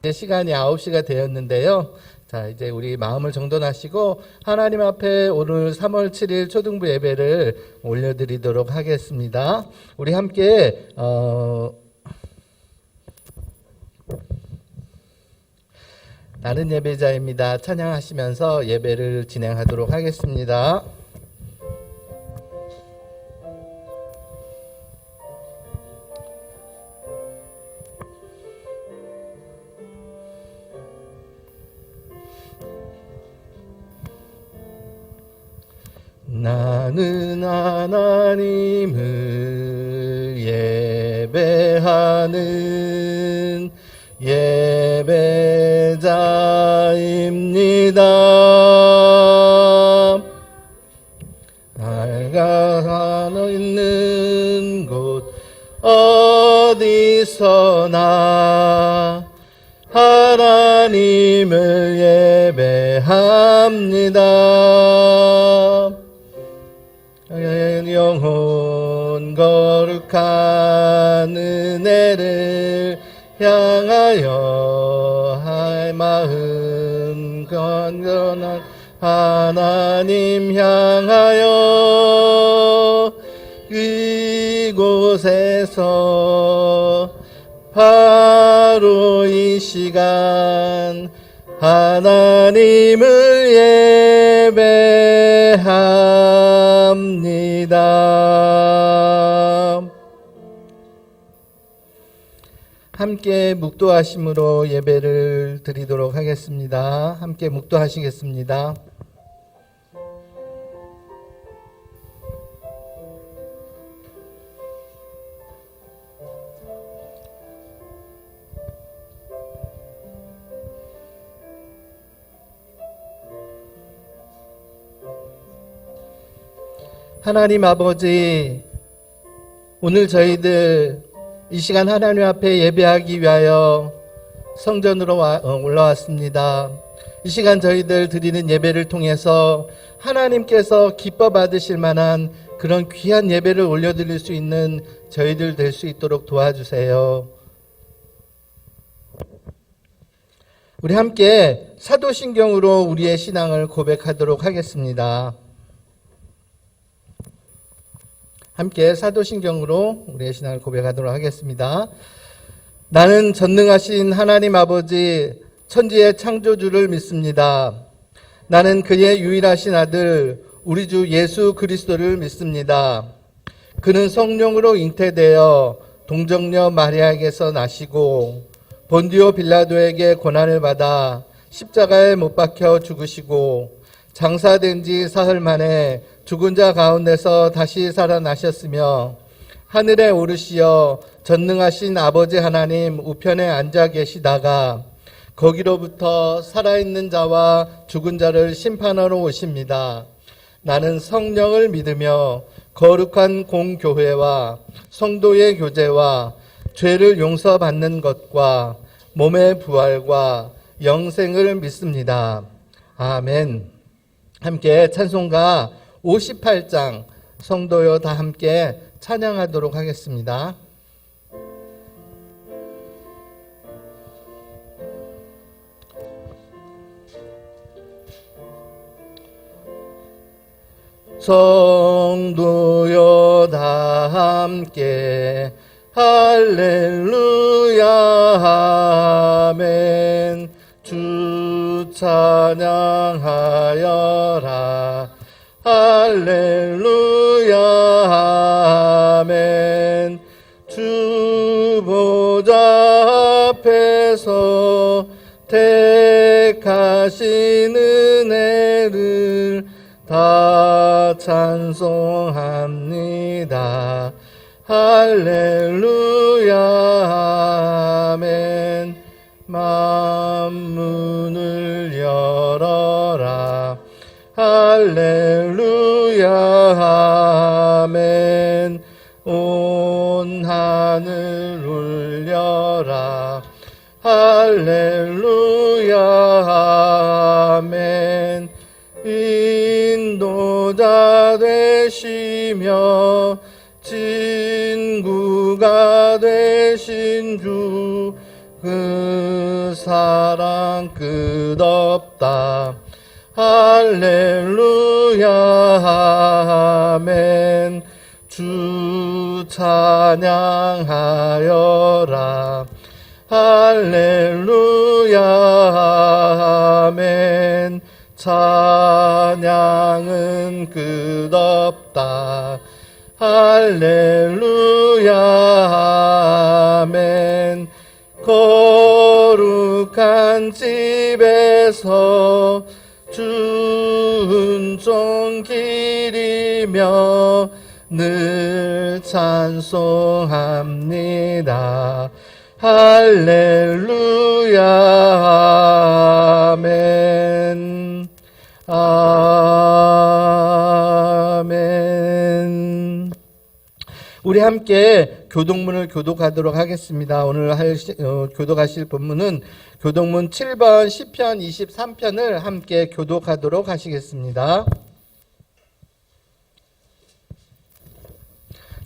이제 시간이 9시가 되었는데요. 자, 이제 우리 마음을 정돈하시고 하나님 앞에 오늘 3월 7일 초등부 예배를 올려드리도록 하겠습니다. 우리 함께 나는 예배자입니다. 찬양하시면서 예배를 진행하도록 하겠습니다. 나는 하나님을 예배하는 예배자입니다. 내가 있는 곳 어디서나 하나님을 예배합니다. 영혼 거룩한 은혜를 향하여 할 마음 건전한 하나님 향하여 이곳에서 바로 이 시간 하나님을 예배합니다. 함께 묵도하심으로 예배를 드리도록 하겠습니다. 함께 묵도하시겠습니다. 하나님 아버지, 오늘 저희들 이 시간 하나님 앞에 예배하기 위하여 성전으로 올라왔습니다. 이 시간 저희들 드리는 예배를 통해서 하나님께서 기뻐 받으실 만한 그런 귀한 예배를 올려드릴 수 있는 저희들 될 수 있도록 도와주세요. 우리 함께 사도신경으로 우리의 신앙을 고백하도록 하겠습니다. 함께 사도신경으로 우리의 신앙을 고백하도록 하겠습니다. 나는 전능하신 하나님 아버지 천지의 창조주를 믿습니다. 나는 그의 유일하신 아들 우리 주 예수 그리스도를 믿습니다. 그는 성령으로 잉태되어 동정녀 마리아에게서 나시고 본디오 빌라도에게 고난을 받아 십자가에 못 박혀 죽으시고 장사된 지 사흘 만에 죽은 자 가운데서 다시 살아나셨으며 하늘에 오르시어 전능하신 아버지 하나님 우편에 앉아 계시다가 거기로부터 살아있는 자와 죽은 자를 심판하러 오십니다. 나는 성령을 믿으며 거룩한 공교회와 성도의 교제와 죄를 용서받는 것과 몸의 부활과 영생을 믿습니다. 아멘. 함께 찬송가 58장 성도여 다 함께 찬양하도록 하겠습니다. 성도여 다 함께 할렐루야 아멘. 주 찬양하여라 할렐루야 아멘. 주 보좌 앞에서 택하신 은혜를 다 찬송합니다. 할렐루야 아멘. 만문을 열어라 할렐루야 아멘. 온 하늘 울려라 할렐루야 아멘. 인도자 되시며 친구가 되신 주 그 사랑 끝없다. 할렐루야 아멘. 주 찬양하여라. 할렐루야 아멘. 찬양은 끝없다. 할렐루야 아멘. 거룩한 집에서 준종 기리며 늘 찬송합니다. 할렐루야 아멘. 아멘. 우리 함께 교독문을 교독하도록 하겠습니다. 오늘 교독하실 본문은 교독문 7번 시편 23편을 함께 교독하도록 하시겠습니다.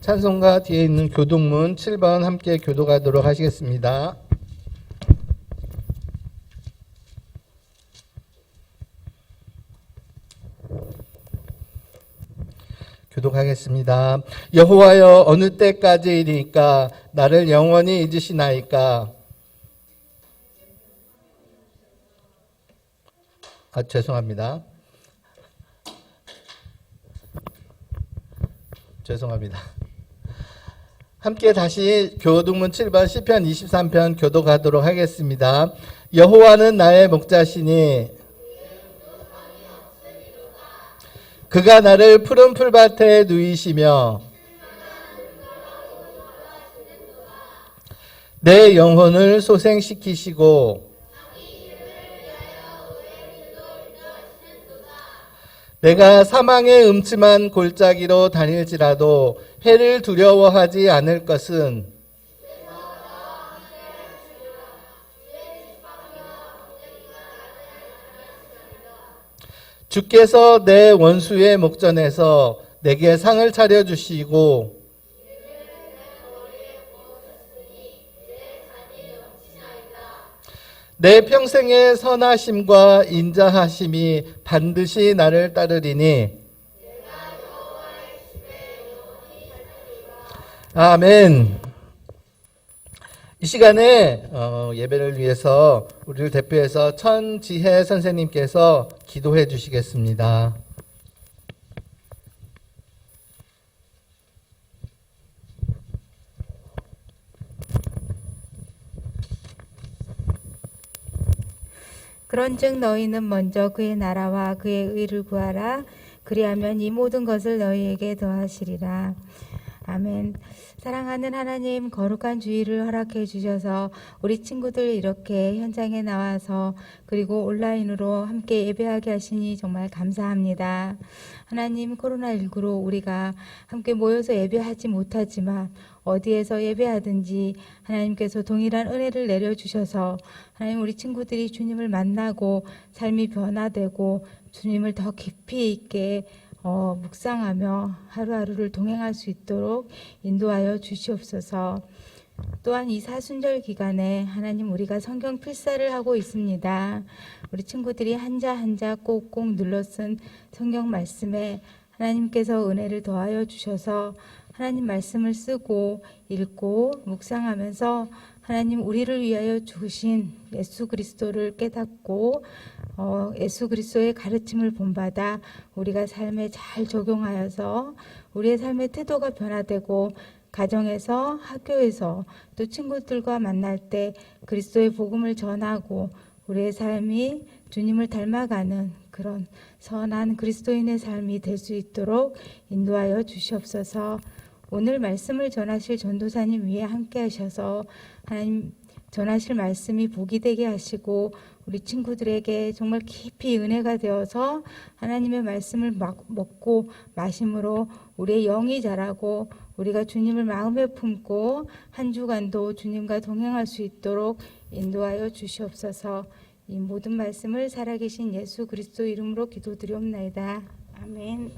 찬송가 뒤에 있는 교독문 7번 함께 교독하도록 하시겠습니다. 교독하겠습니다. 여호와여 어느 때까지이니까 나를 영원히 잊으시나이까. 죄송합니다. 함께 다시 교독문 7번 시편 23편 교독하도록 하겠습니다. 여호와는 나의 목자시니 그가 나를 푸른 풀밭에 누이시며 내 영혼을 소생시키시고 내가 사망의 음침한 골짜기로 다닐지라도 해를 두려워하지 않을 것은 주께서 내 원수의 목전에서 내게 상을 차려주시고 내 평생의 선하심과 인자하심이 반드시 나를 따르리니 아멘. 이 시간에 예배를 위해서 우리를 대표해서 천지혜 선생님께서 기도해 주시겠습니다. 그런즉 너희는 먼저 그의 나라와 그의 의를 구하라. 그리하면 이 모든 것을 너희에게 더하시리라. 아멘. 사랑하는 하나님, 거룩한 주일을 허락해 주셔서 우리 친구들 이렇게 현장에 나와서 그리고 온라인으로 함께 예배하게 하시니 정말 감사합니다. 하나님, 코로나19로 우리가 함께 모여서 예배하지 못하지만 어디에서 예배하든지 하나님께서 동일한 은혜를 내려주셔서 하나님, 우리 친구들이 주님을 만나고 삶이 변화되고 주님을 더 깊이 있게 묵상하며 하루하루를 동행할 수 있도록 인도하여 주시옵소서. 또한 이 사순절 기간에 하나님, 우리가 성경 필사를 하고 있습니다. 우리 친구들이 한자 한자 꼭꼭 눌러 쓴 성경 말씀에 하나님께서 은혜를 더하여 주셔서 하나님 말씀을 쓰고 읽고 묵상하면서 하나님, 우리를 위하여 주신 예수 그리스도를 깨닫고 예수 그리스도의 가르침을 본받아 우리가 삶에 잘 적용하여서 우리의 삶의 태도가 변화되고 가정에서, 학교에서, 또 친구들과 만날 때 그리스도의 복음을 전하고 우리의 삶이 주님을 닮아가는 그런 선한 그리스도인의 삶이 될 수 있도록 인도하여 주시옵소서. 오늘 말씀을 전하실 전도사님 위에 함께 하셔서 하나님, 전하실 말씀이 복이 되게 하시고 우리 친구들에게 정말 깊이 은혜가 되어서 하나님의 말씀을 먹고 마심으로 우리의 영이 자라고 우리가 주님을 마음에 품고 한 주간도 주님과 동행할 수 있도록 인도하여 주시옵소서. 이 모든 말씀을 살아계신 예수 그리스도 이름으로 기도드리옵나이다. 아멘.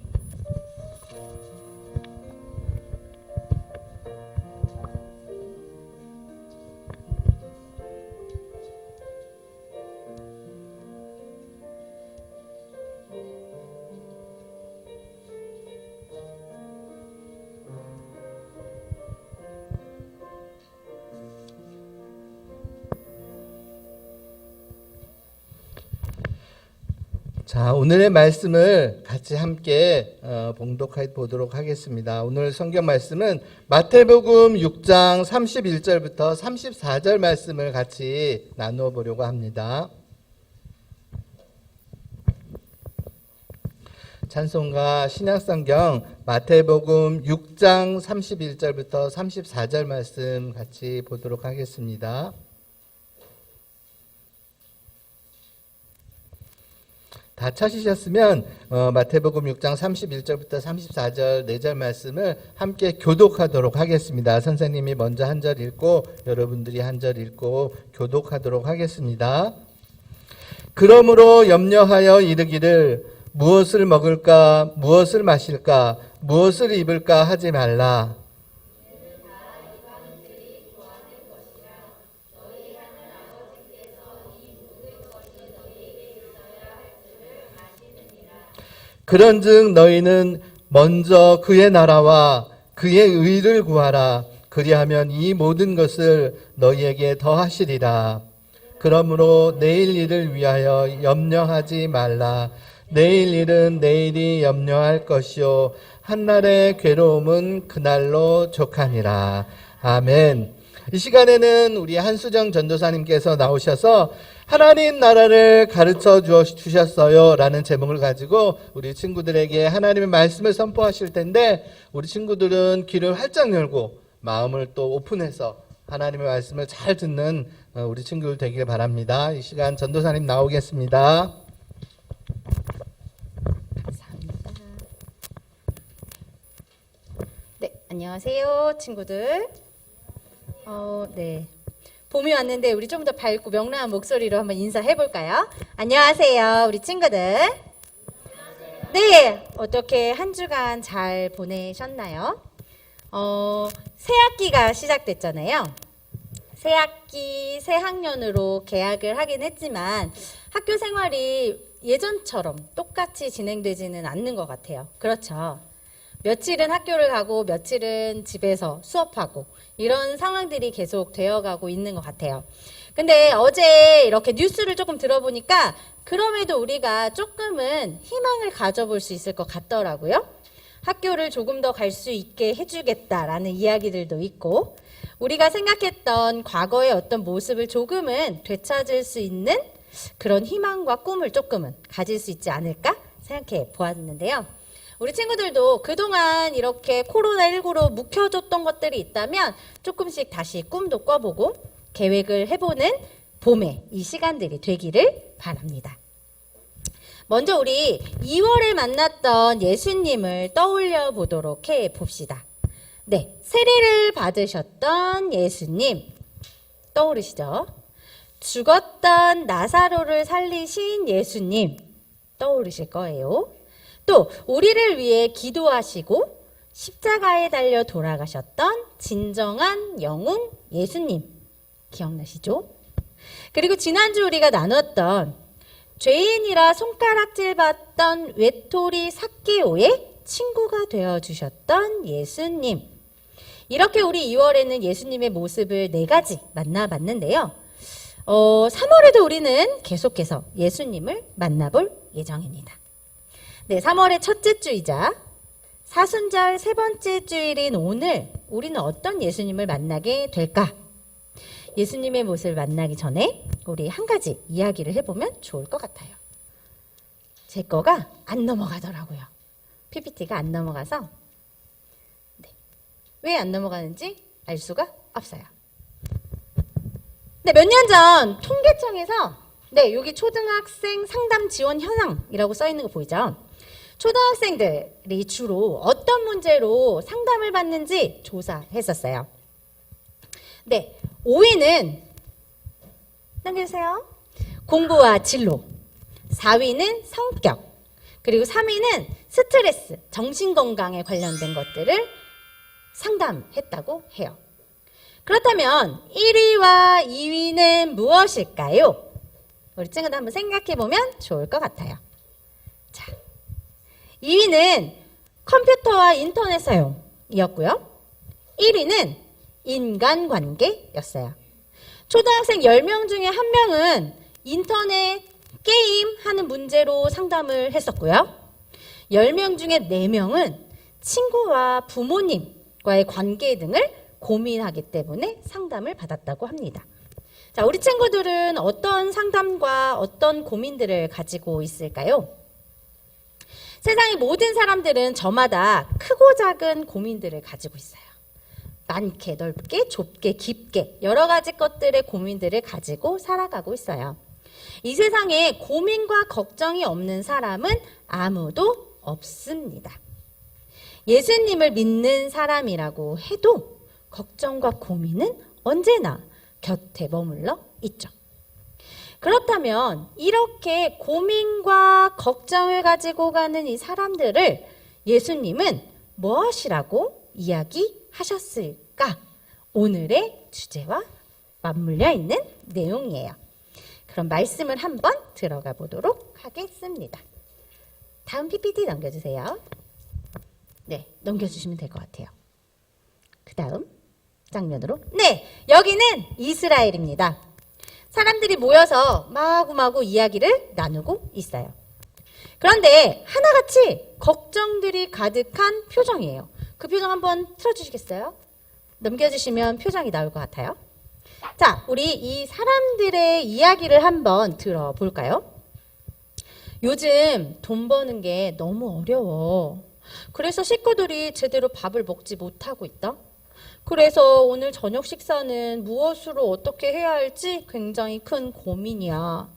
자, 오늘의 말씀을 같이 함께 봉독해 보도록 하겠습니다. 오늘 성경 말씀은 마태복음 6장 31절부터 34절 말씀을 같이 나누어 보려고 합니다. 찬송가 신약성경 마태복음 6장 31절부터 34절 말씀 같이 보도록 하겠습니다. 다 찾으셨으면 마태복음 6장 31절부터 34절 4절 말씀을 함께 교독하도록 하겠습니다. 선생님이 먼저 한 절 읽고 여러분들이 한 절 읽고 교독하도록 하겠습니다. 그러므로 염려하여 이르기를 무엇을 먹을까 무엇을 마실까 무엇을 입을까 하지 말라. 그런즉 너희는 먼저 그의 나라와 그의 의를 구하라. 그리하면 이 모든 것을 너희에게 더하시리라. 그러므로 내일 일을 위하여 염려하지 말라. 내일 일은 내일이 염려할 것이요 한날의 괴로움은 그날로 족하니라. 아멘. 이 시간에는 우리 한수정 전도사님께서 나오셔서 하나님 나라를 가르쳐 주셨어요 라는 제목을 가지고 우리 친구들에게 하나님의 말씀을 선포하실 텐데, 우리 친구들은 귀를 활짝 열고 마음을 또 오픈해서 하나님의 말씀을 잘 듣는 우리 친구들 되길 바랍니다. 이 시간 전도사님 나오겠습니다. 감사합니다. 네, 안녕하세요, 친구들. 네. 봄이 왔는데 우리 좀 더 밝고 명랑한 목소리로 한번 인사해 볼까요? 안녕하세요, 우리 친구들. 네, 어떻게 한 주간 잘 보내셨나요? 새 학기가 시작됐잖아요. 새 학기, 새 학년으로 개학을 하긴 했지만 학교 생활이 예전처럼 똑같이 진행되지는 않는 것 같아요. 그렇죠? 며칠은 학교를 가고 며칠은 집에서 수업하고 이런 상황들이 계속 되어가고 있는 것 같아요. 근데 어제 이렇게 뉴스를 조금 들어보니까 그럼에도 우리가 조금은 희망을 가져볼 수 있을 것 같더라고요. 학교를 조금 더 갈 수 있게 해주겠다라는 이야기들도 있고, 우리가 생각했던 과거의 어떤 모습을 조금은 되찾을 수 있는 그런 희망과 꿈을 조금은 가질 수 있지 않을까 생각해 보았는데요. 우리 친구들도 그동안 이렇게 코로나19로 묵혀졌던 것들이 있다면 조금씩 다시 꿈도 꿔보고 계획을 해보는 봄의 이 시간들이 되기를 바랍니다. 먼저 우리 2월에 만났던 예수님을 떠올려 보도록 해봅시다. 네, 세례를 받으셨던 예수님 떠오르시죠? 죽었던 나사로를 살리신 예수님 떠오르실 거예요. 또 우리를 위해 기도하시고 십자가에 달려 돌아가셨던 진정한 영웅 예수님 기억나시죠? 그리고 지난주 우리가 나눴던 죄인이라 손가락질 받던 외톨이 삭개오의 친구가 되어주셨던 예수님. 이렇게 우리 2월에는 예수님의 모습을 4가지 만나봤는데요. 3월에도 우리는 계속해서 예수님을 만나볼 예정입니다. 네, 3월의 첫째 주이자 사순절 3번째 주일인 오늘 우리는 어떤 예수님을 만나게 될까? 예수님의 모습을 만나기 전에 우리 한 가지 이야기를 해보면 좋을 것 같아요. 제 거가 안 넘어가더라고요. PPT가 안 넘어가서 왜 안 넘어가는지 알 수가 없어요. 네, 몇 년 전 통계청에서 여기 초등학생 상담 지원 현황이라고 써 있는 거 보이죠? 초등학생들이 주로 어떤 문제로 상담을 받는지 조사했었어요. 네, 5위는 넘겨주세요. 공부와 진로, 4위는 성격, 그리고 3위는 스트레스, 정신건강에 관련된 것들을 상담했다고 해요. 그렇다면 1위와 2위는 무엇일까요? 우리 친구들 한번 생각해보면 좋을 것 같아요. 자, 2위는 컴퓨터와 인터넷 사용이었고요. 1위는 인간관계였어요. 초등학생 10명 중에 1명은 인터넷 게임 하는 고민하는 문제로 상담을 했었고요. 10명 중에 4명은 친구와 부모님과의 관계 등을 고민하기 때문에 상담을 받았다고 합니다. 자, 우리 친구들은 어떤 상담과 어떤 고민들을 가지고 있을까요? 세상의 모든 사람들은 저마다 크고 작은 고민들을 가지고 있어요. 많게, 넓게, 좁게, 깊게 여러 가지 것들의 고민들을 가지고 살아가고 있어요. 이 세상에 고민과 걱정이 없는 사람은 아무도 없습니다. 예수님을 믿는 사람이라고 해도 걱정과 고민은 언제나 곁에 머물러 있죠. 그렇다면 이렇게 고민과 걱정을 가지고 가는 이 사람들을 예수님은 무엇이라고 이야기하셨을까? 오늘의 주제와 맞물려 있는 내용이에요. 그럼 말씀을 한번 들어가 보도록 하겠습니다. 다음 PPT 넘겨주세요. 네, 넘겨주시면 될 것 같아요. 그 다음 장면으로. 네, 여기는 이스라엘입니다. 사람들이 모여서 마구마구 이야기를 나누고 있어요. 그런데 하나같이 걱정들이 가득한 표정이에요. 그 표정 한번 틀어주시겠어요? 넘겨주시면 표정이 나올 것 같아요. 자, 우리 이 사람들의 이야기를 한번 들어볼까요? 요즘 돈 버는 게 너무 어려워. 그래서 식구들이 제대로 밥을 먹지 못하고 있다. 그래서 오늘 저녁 식사는 무엇으로 어떻게 해야 할지 굉장히 큰 고민이야.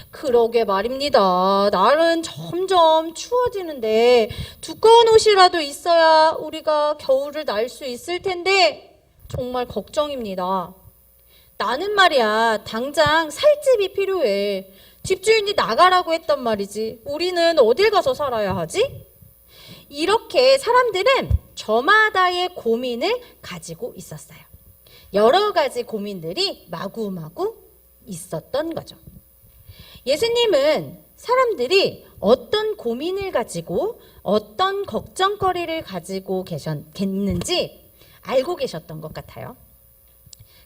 그러게 말입니다. 날은 점점 추워지는데 두꺼운 옷이라도 있어야 우리가 겨울을 날 수 있을 텐데 정말 걱정입니다. 나는 말이야, 당장 살 집이 필요해. 집주인이 나가라고 했단 말이지. 우리는 어딜 가서 살아야 하지? 이렇게 사람들은 저마다의 고민을 가지고 있었어요. 여러 가지 고민들이 마구마구 있었던 거죠. 예수님은 사람들이 어떤 고민을 가지고 어떤 걱정거리를 가지고 계셨는지 알고 계셨던 것 같아요.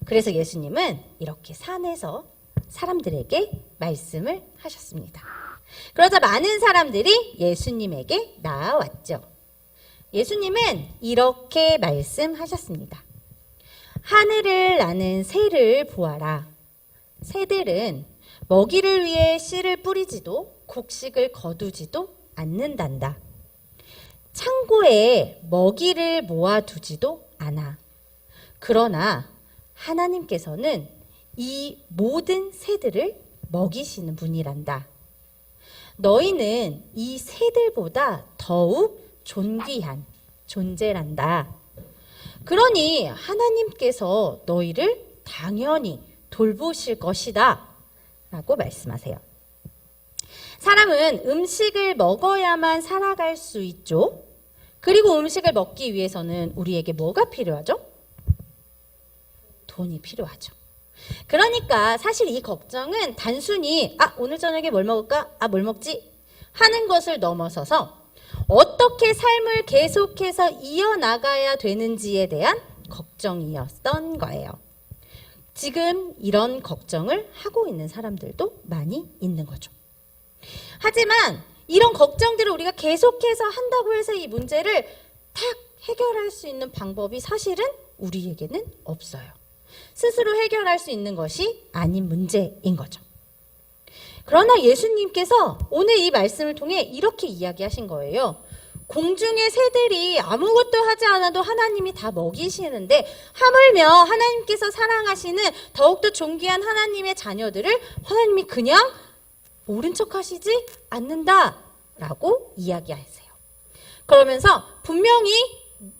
그래서 예수님은 이렇게 산에서 사람들에게 말씀을 하셨습니다. 그러자 많은 사람들이 예수님에게 나아왔죠. 예수님은 이렇게 말씀하셨습니다. 하늘을 나는 새를 보아라. 새들은 먹이를 위해 씨를 뿌리지도 곡식을 거두지도 않는단다. 창고에 먹이를 모아두지도 않아. 그러나 하나님께서는 이 모든 새들을 먹이시는 분이란다. 너희는 이 새들보다 더욱 존귀한 존재란다. 그러니 하나님께서 너희를 당연히 돌보실 것이다 라고 말씀하세요. 사람은 음식을 먹어야만 살아갈 수 있죠. 그리고 음식을 먹기 위해서는 우리에게 뭐가 필요하죠? 돈이 필요하죠. 그러니까 사실 이 걱정은 단순히 오늘 저녁에 뭘 먹을까? 뭘 먹지? 하는 것을 넘어서서 어떻게 삶을 계속해서 이어나가야 되는지에 대한 걱정이었던 거예요. 지금 이런 걱정을 하고 있는 사람들도 많이 있는 거죠. 하지만 이런 걱정들을 우리가 계속해서 한다고 해서 이 문제를 탁 해결할 수 있는 방법이 사실은 우리에게는 없어요. 스스로 해결할 수 있는 것이 아닌 문제인 거죠. 그러나 예수님께서 오늘 이 말씀을 통해 이렇게 이야기하신 거예요. 공중의 새들이 아무것도 하지 않아도 하나님이 다 먹이시는데 하물며 하나님께서 사랑하시는 더욱더 존귀한 하나님의 자녀들을 하나님이 그냥 모른 척 하시지 않는다라고 이야기하세요. 그러면서 분명히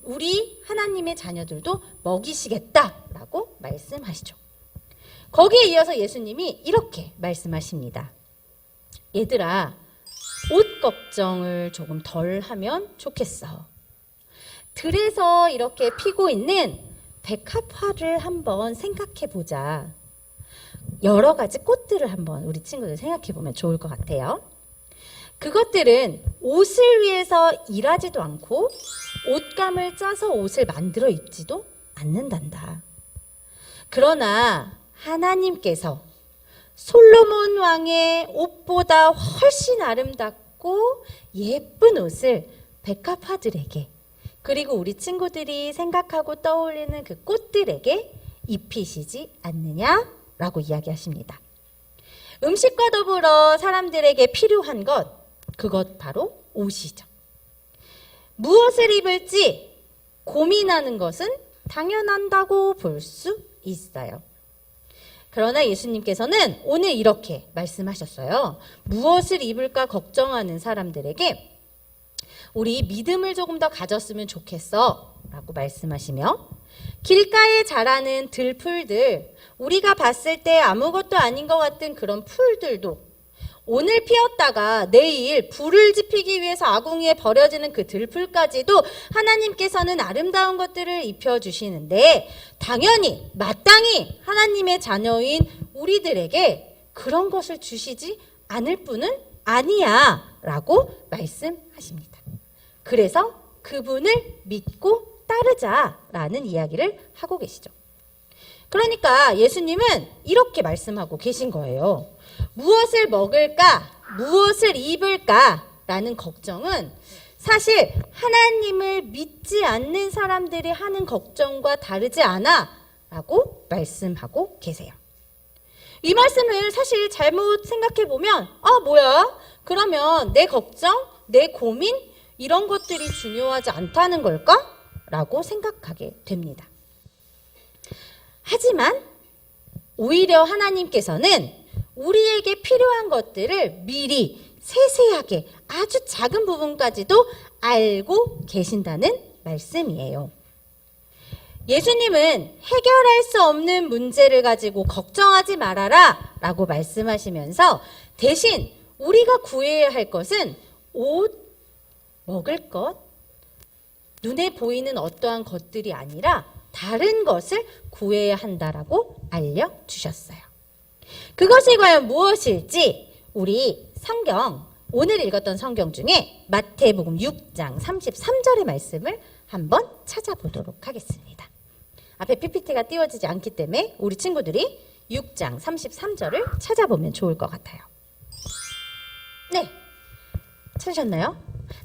우리 하나님의 자녀들도 먹이시겠다라고 말씀하시죠. 거기에 이어서 예수님이 이렇게 말씀하십니다. 얘들아, 옷 걱정을 조금 덜 하면 좋겠어. 들에서 이렇게 피고 있는 백합화를 한번 생각해 보자. 여러 가지 꽃들을 한번 우리 친구들 생각해 보면 좋을 것 같아요. 그것들은 옷을 위해서 일하지도 않고 옷감을 짜서 옷을 만들어 입지도 않는단다. 그러나 하나님께서 솔로몬 왕의 옷보다 훨씬 아름답고 예쁜 옷을 백합화들에게, 그리고 우리 친구들이 생각하고 떠올리는 그 꽃들에게 입히시지 않느냐라고 이야기하십니다. 음식과 더불어 사람들에게 필요한 것, 그것 바로 옷이죠. 무엇을 입을지 고민하는 것은 당연한다고 볼 수 있어요. 그러나 예수님께서는 오늘 이렇게 말씀하셨어요. 무엇을 입을까 걱정하는 사람들에게 우리 믿음을 조금 더 가졌으면 좋겠어 라고 말씀하시며, 길가에 자라는 들풀들, 우리가 봤을 때 아무것도 아닌 것 같은 그런 풀들도 오늘 피었다가 내일 불을 지피기 위해서 아궁이에 버려지는 그 들풀까지도 하나님께서는 아름다운 것들을 입혀주시는데, 당연히 마땅히 하나님의 자녀인 우리들에게 그런 것을 주시지 않을 뿐은 아니야 라고 말씀하십니다. 그래서 그분을 믿고 따르자라는 이야기를 하고 계시죠. 그러니까 예수님은 이렇게 말씀하고 계신 거예요. 무엇을 먹을까, 무엇을 입을까 라는 걱정은 사실 하나님을 믿지 않는 사람들이 하는 걱정과 다르지 않아 라고 말씀하고 계세요. 이 말씀을 사실 잘못 생각해 보면, 뭐야? 그러면 내 걱정, 내 고민 이런 것들이 중요하지 않다는 걸까? 라고 생각하게 됩니다. 하지만 오히려 하나님께서는 우리에게 필요한 것들을 미리 세세하게 아주 작은 부분까지도 알고 계신다는 말씀이에요. 예수님은 해결할 수 없는 문제를 가지고 걱정하지 말아라 라고 말씀하시면서, 대신 우리가 구해야 할 것은 옷, 먹을 것, 눈에 보이는 어떠한 것들이 아니라 다른 것을 구해야 한다라고 알려주셨어요. 그것이 과연 무엇일지 우리 성경, 오늘 읽었던 성경 중에 마태복음 6장 33절의 말씀을 한번 찾아보도록 하겠습니다. 앞에 PPT가 띄워지지 않기 때문에 우리 친구들이 6장 33절을 찾아보면 좋을 것 같아요. 네, 찾으셨나요?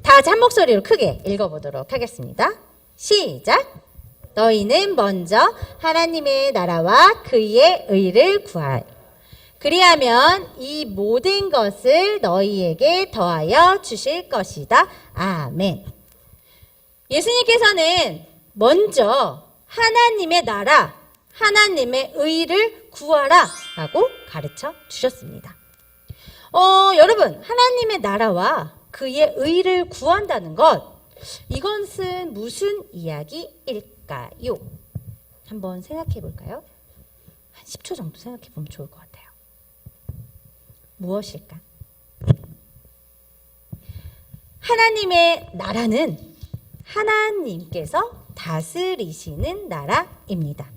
다 같이 한 목소리로 크게 읽어보도록 하겠습니다. 시작! 너희는 먼저 하나님의 나라와 그의 의를 구하여 그리하면 이 모든 것을 너희에게 더하여 주실 것이다. 아멘. 예수님께서는 먼저 하나님의 나라, 하나님의 의를 구하라 라고 가르쳐 주셨습니다. 여러분, 하나님의 나라와 그의 의를 구한다는 것, 이것은 무슨 이야기일까요? 한번 생각해 볼까요? 한 10초 정도 생각해 보면 좋을 것 같아요. 무엇일까? 하나님의 나라는 하나님께서 다스리시는 나라입니다.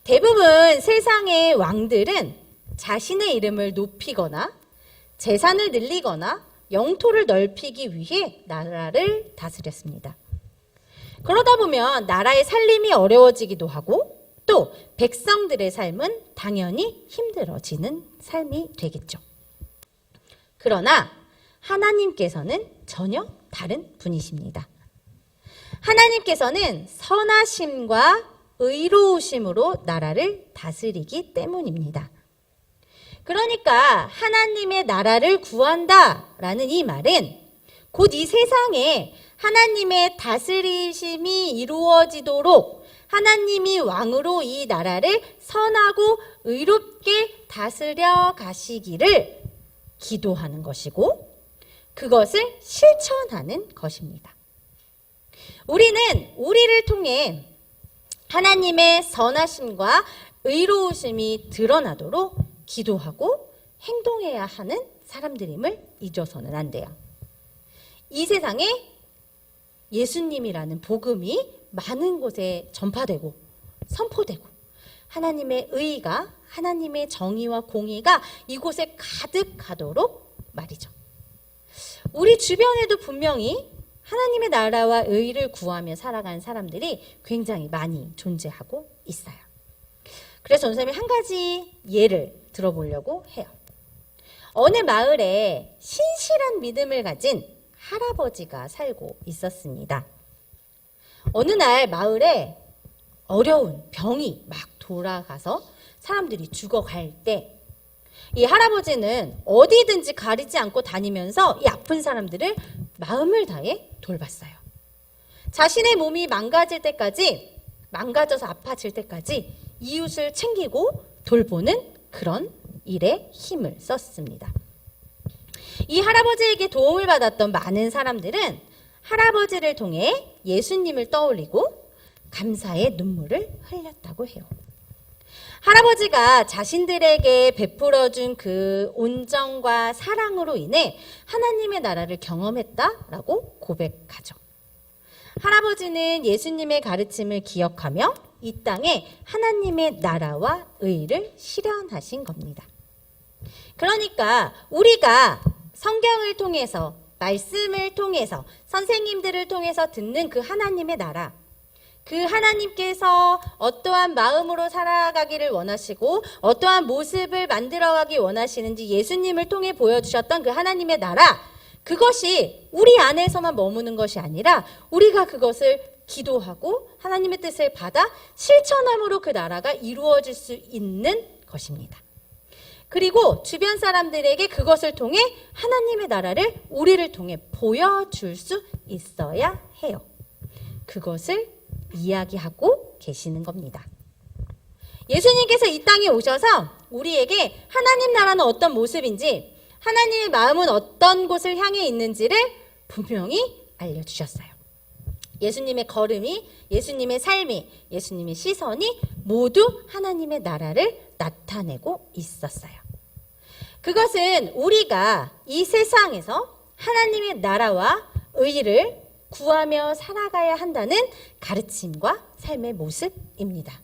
대부분 세상의 왕들은 자신의 이름을 높이거나 재산을 늘리거나 영토를 넓히기 위해 나라를 다스렸습니다. 그러다 보면 나라의 살림이 어려워지기도 하고 또 백성들의 삶은 당연히 힘들어지는 삶이 되겠죠. 그러나 하나님께서는 전혀 다른 분이십니다. 하나님께서는 선하심과 의로우심으로 나라를 다스리기 때문입니다. 그러니까 하나님의 나라를 구한다라는 이 말은 곧 이 세상에 하나님의 다스리심이 이루어지도록 하나님이 왕으로 이 나라를 선하고 의롭게 다스려 가시기를 기도하는 것이고 그것을 실천하는 것입니다. 우리는 우리를 통해 하나님의 선하심과 의로우심이 드러나도록 기도하고 행동해야 하는 사람들임을 잊어서는 안 돼요. 이 세상에 예수님이라는 복음이 많은 곳에 전파되고 선포되고 하나님의 의가, 하나님의 정의와 공의가 이곳에 가득하도록 말이죠. 우리 주변에도 분명히 하나님의 나라와 의를 구하며 살아가는 사람들이 굉장히 많이 존재하고 있어요. 그래서 선생님이 한 가지 예를 들어보려고 해요. 어느 마을에 신실한 믿음을 가진 할아버지가 살고 있었습니다. 어느 날 마을에 어려운 병이 막 돌아가서 사람들이 죽어갈 때 이 할아버지는 어디든지 가리지 않고 다니면서 이 아픈 사람들을 마음을 다해 돌봤어요. 자신의 몸이 망가질 때까지, 망가져서 아파질 때까지 이웃을 챙기고 돌보는 그런 일에 힘을 썼습니다. 이 할아버지에게 도움을 받았던 많은 사람들은 할아버지를 통해 예수님을 떠올리고 감사의 눈물을 흘렸다고 해요. 할아버지가 자신들에게 베풀어준 그 온정과 사랑으로 인해 하나님의 나라를 경험했다라고 고백하죠. 할아버지는 예수님의 가르침을 기억하며 이 땅에 하나님의 나라와 의를 실현하신 겁니다. 그러니까 우리가 성경을 통해서, 말씀을 통해서, 선생님들을 통해서 듣는 그 하나님의 나라, 그 하나님께서 어떠한 마음으로 살아가기를 원하시고 어떠한 모습을 만들어가기 원하시는지 예수님을 통해 보여주셨던 그 하나님의 나라, 그것이 우리 안에서만 머무는 것이 아니라 우리가 그것을 기도하고 하나님의 뜻을 받아 실천함으로 그 나라가 이루어질 수 있는 것입니다. 그리고 주변 사람들에게 그것을 통해 하나님의 나라를 우리를 통해 보여줄 수 있어야 해요. 그것을 이야기하고 계시는 겁니다. 예수님께서 이 땅에 오셔서 우리에게 하나님 나라는 어떤 모습인지, 하나님의 마음은 어떤 곳을 향해 있는지를 분명히 알려주셨어요. 예수님의 걸음이, 예수님의 삶이, 예수님의 시선이 모두 하나님의 나라를 나타내고 있었어요. 그것은 우리가 이 세상에서 하나님의 나라와 의를 구하며 살아가야 한다는 가르침과 삶의 모습입니다.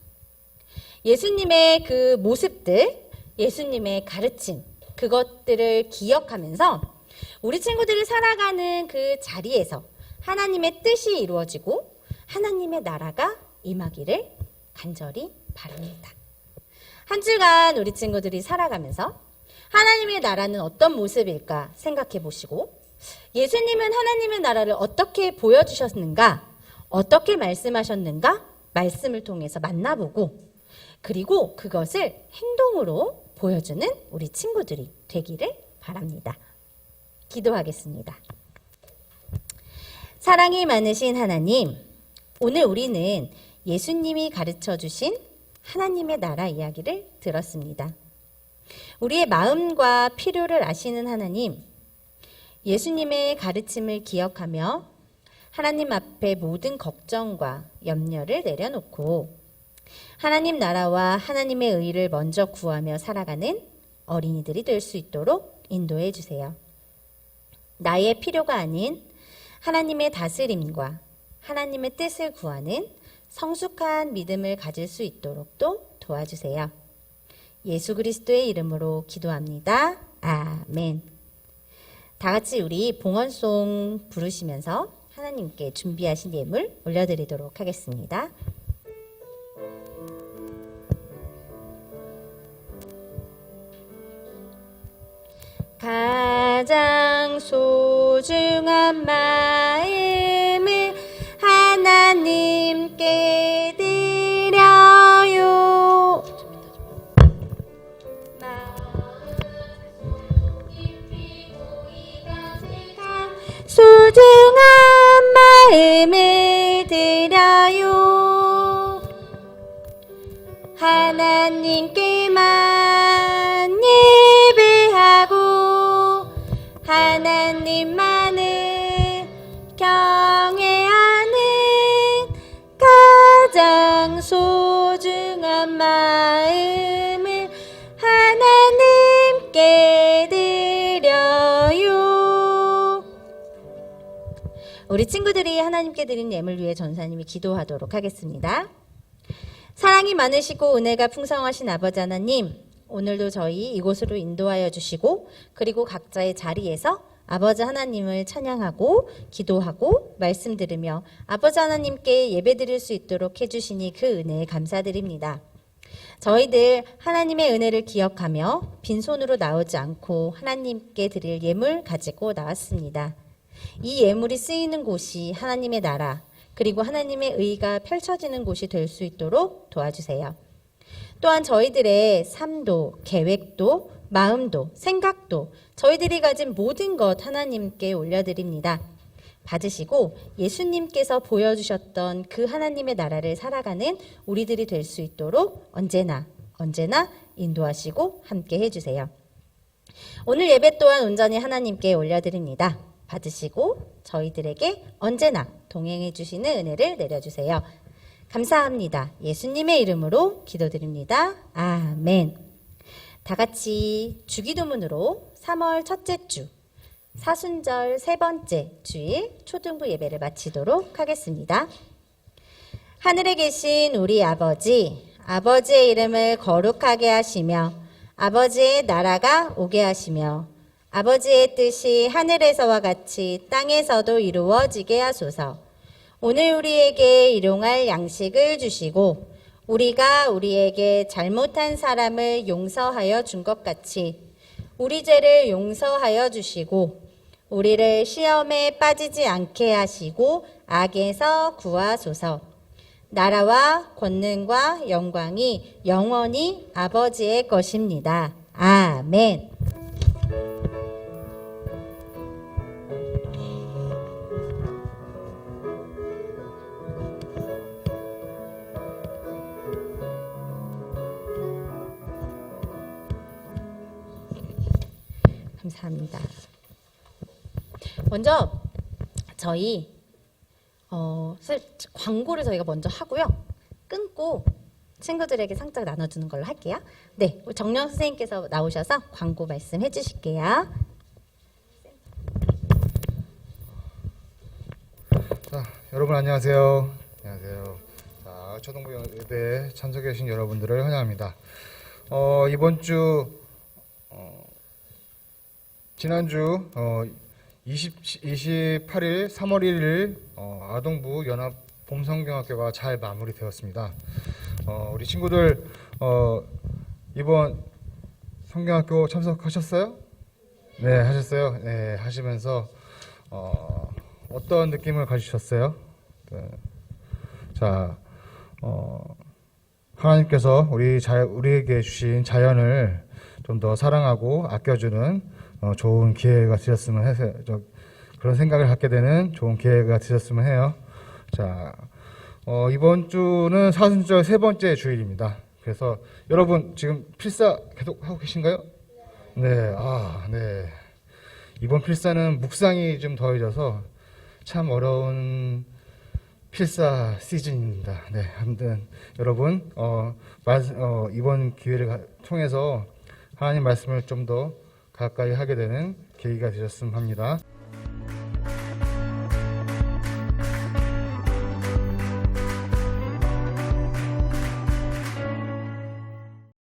예수님의 그 모습들, 예수님의 가르침, 그것들을 기억하면서 우리 친구들이 살아가는 그 자리에서 하나님의 뜻이 이루어지고 하나님의 나라가 임하기를 간절히 바랍니다. 한 주간 우리 친구들이 살아가면서 하나님의 나라는 어떤 모습일까 생각해 보시고, 예수님은 하나님의 나라를 어떻게 보여주셨는가, 어떻게 말씀하셨는가 말씀을 통해서 만나보고, 그리고 그것을 행동으로 보여주는 우리 친구들이 되기를 바랍니다. 기도하겠습니다. 사랑이 많으신 하나님, 오늘 우리는 예수님이 가르쳐 주신 하나님의 나라 이야기를 들었습니다. 우리의 마음과 필요를 아시는 하나님, 예수님의 가르침을 기억하며 하나님 앞에 모든 걱정과 염려를 내려놓고 하나님 나라와 하나님의 의를 먼저 구하며 살아가는 어린이들이 될 수 있도록 인도해 주세요. 나의 필요가 아닌 하나님의 다스림과 하나님의 뜻을 구하는 성숙한 믿음을 가질 수 있도록 또 도와주세요. 예수 그리스도의 이름으로 기도합니다. 아멘. 다 같이 우리 봉헌송 부르시면서 하나님께 준비하신 예물 올려드리도록 하겠습니다. 가장 소중한 마음을 하나님께 드려요. 소중한 마음을 드려요. 하나님께만 예배하고 하나님만을 경외하는 가장 소중한 마음을 하나님께 드려요. 우리 친구들이 하나님께 드린 예물 위해 전사님이 기도하도록 하겠습니다. 사랑이 많으시고 은혜가 풍성하신 아버지 하나님, 오늘도 저희 이곳으로 인도하여 주시고 그리고 각자의 자리에서 아버지 하나님을 찬양하고 기도하고 말씀 들으며 아버지 하나님께 예배드릴 수 있도록 해주시니 그 은혜에 감사드립니다. 저희들 하나님의 은혜를 기억하며 빈손으로 나오지 않고 하나님께 드릴 예물 가지고 나왔습니다. 이 예물이 쓰이는 곳이 하나님의 나라, 그리고 하나님의 의가 펼쳐지는 곳이 될 수 있도록 도와주세요. 또한 저희들의 삶도, 계획도, 마음도, 생각도, 저희들이 가진 모든 것 하나님께 올려드립니다. 받으시고 예수님께서 보여주셨던 그 하나님의 나라를 살아가는 우리들이 될 수 있도록 언제나 인도하시고 함께 해주세요. 오늘 예배 또한 온전히 하나님께 올려드립니다. 받으시고 저희들에게 언제나 동행해 주시는 은혜를 내려주세요. 감사합니다. 예수님의 이름으로 기도드립니다. 아멘. 다 같이 주기도문으로 3월 첫째 주 사순절 세 번째 주일 초등부 예배를 마치도록 하겠습니다. 하늘에 계신 우리 아버지, 아버지의 이름을 거룩하게 하시며 아버지의 나라가 오게 하시며 아버지의 뜻이 하늘에서와 같이 땅에서도 이루어지게 하소서. 오늘 우리에게 일용할 양식을 주시고 우리가 우리에게 잘못한 사람을 용서하여 준 것 같이 우리 죄를 용서하여 주시고 우리를 시험에 빠지지 않게 하시고 악에서 구하소서. 나라와 권능과 영광이 영원히 아버지의 것입니다. 아멘. 감사합니다. 먼저 저희 광고를 저희가 먼저 하고요. 끊고 친구들에게 상장 나눠주는 걸로 할게요. 네, 우리 정령 선생님께서 나오셔서 광고 말씀해 주실게요. 자, 여러분 안녕하세요. 안녕하세요. 자, 초등부 예배에 참석해 주신 여러분들을 환영합니다. 이번 주 지난주 28일 3월 1일 아동부 연합 봄성경학교가 잘 마무리되었습니다. 우리 친구들 이번 성경학교 참석하셨어요? 네, 하셨어요. 네, 하시면서 어떤 느낌을 가지셨어요? 네. 자, 하나님께서 우리에게 주신 자연을 좀 더 사랑하고 아껴주는 좋은 기회가 되셨으면 해서 그런 생각을 갖게 되는 좋은 기회가 되셨으면 해요. 자, 이번 주는 사순절 세 번째 주일입니다. 그래서 여러분 지금 필사 계속 하고 계신가요? 네, 네. 이번 필사는 묵상이 좀 더해져서 참 어려운 필사 시즌입니다. 네, 아무튼 여러분 이번 기회를 통해서 하나님 말씀을 좀 더 가까이 하게 되는 계기가 되셨으면 합니다.